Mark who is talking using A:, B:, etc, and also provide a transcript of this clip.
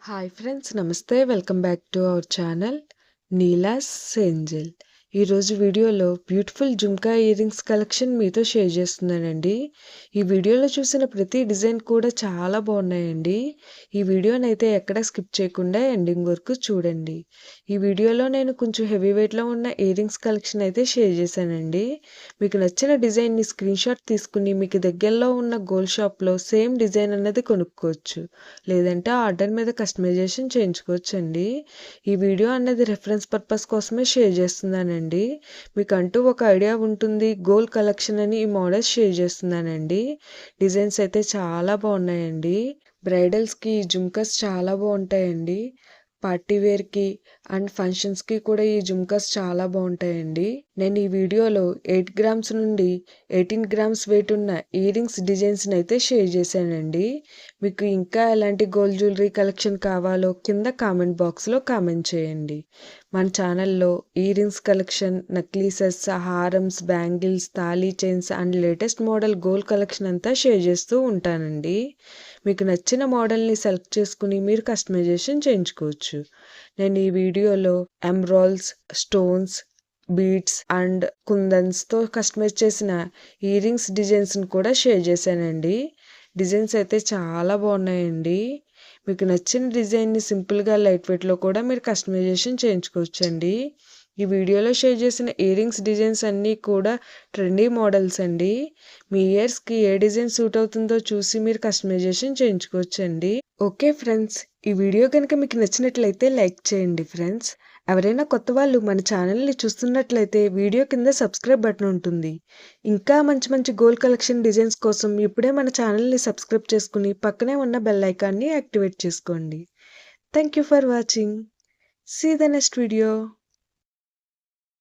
A: Hi friends నమస్తే welcome back to our channel Neela's Angel. ఈరోజు వీడియోలో beautiful jhumka ear rings collection మీతో షేర్ చేస్తున్నానండి. ఈ వీడియోలో చూసిన ప్రతి డిజైన్ కూడా చాలా బాగున్నాయండి. ఈ వీడియోనైతే ఎక్కడ స్కిప్ చేయకుండా ఎండింగ్ వరకు చూడండి. ఈ వీడియోలో నేను కొంచెం హెవీ వెయిట్లో ఉన్న ఇయర్ రింగ్స్ కలెక్షన్ అయితే షేర్ చేశానండి. మీకు నచ్చిన డిజైన్ని స్క్రీన్ షాట్ తీసుకుని మీకు దగ్గరలో ఉన్న గోల్డ్ షాప్లో సేమ్ డిజైన్ అన్నది కొనుక్కోవచ్చు, లేదంటే ఆర్డర్ మీద కస్టమైజేషన్ చేయించుకోవచ్చు అండి. ఈ వీడియో అన్నది రెఫరెన్స్ పర్పస్ కోసమే షేర్ చేస్తున్నానండి. మీకంటూ ఒక ఐడియా ఉంటుంది గోల్డ్ కలెక్షన్ అని ఈ మోడల్స్ షేర్ చేస్తున్నానండి. డిజైన్స్ అయితే చాలా బాగున్నాయండి. బ్రైడల్స్కి ఈ జుమ్కాస్ చాలా బాగుంటాయండి. పార్టీ వేర్కి అండ్ ఫంక్షన్స్కి కూడా ఈ జుమ్కాస్ చాలా బాగుంటాయండి. నేను ఈ వీడియోలో 8 గ్రామ్స్ నుండి 18 గ్రామ్స్ వెయిట్ ఉన్న ఇయర్ రింగ్స్ డిజైన్స్ని అయితే షేర్ చేశానండి. మీకు ఇంకా ఎలాంటి గోల్డ్ జ్యువెలరీ కలెక్షన్ కావాలో కింద కామెంట్ బాక్స్లో కామెంట్ చేయండి. మన ఛానల్లో ఇయర్ రింగ్స్ కలెక్షన్, నక్లీసెస్, హారమ్స్, బ్యాంగిల్స్, తాళీ chains and latest model gold collection అంతా షేర్ చేస్తూ ఉంటానండి. మీకు నచ్చిన మోడల్ని సెలెక్ట్ చేసుకుని మీరు కస్టమైజేషన్ చేయించుకోవచ్చు. నేను ఈ వీడియోలో ఎమ్రాల్స్, స్టోన్స్, బీడ్స్ అండ్ కుందన్స్తో కస్టమైజ్ చేసిన ఇయర్ రింగ్స్ డిజైన్స్ని కూడా షేర్ చేశానండి. డిజైన్స్ అయితే చాలా బాగున్నాయండి. మీకు నచ్చిన డిజైన్ని సింపుల్గా లైట్ వెయిట్లో కూడా మీరు కస్టమైజేషన్ చేయించుకోవచ్చండి. ఈ వీడియోలో షేర్ చేసిన ఇయర్ రింగ్స్ డిజైన్స్ అన్నీ కూడా ట్రెండీ మోడల్స్ అండి. మీ ఇయర్స్కి ఏ డిజైన్ సూట్ అవుతుందో చూసి మీరు కస్టమైజేషన్ చేయించుకోవచ్చండి. ఓకే ఫ్రెండ్స్, ఈ వీడియో కనుక మీకు నచ్చినట్లయితే లైక్ చేయండి ఫ్రెండ్స్. ఎవరైనా కొత్త వాళ్ళు మన ఛానల్ని చూస్తున్నట్లయితే వీడియో కింద సబ్స్క్రైబ్ బటన్ ఉంటుంది. ఇంకా మంచి మంచి గోల్డ్ కలెక్షన్ డిజైన్స్ కోసం ఇప్పుడే మన ఛానల్ని సబ్స్క్రైబ్ చేసుకుని పక్కనే ఉన్న బెల్ ఐకాన్ని యాక్టివేట్ చేసుకోండి. Thank you for watching. See the next video.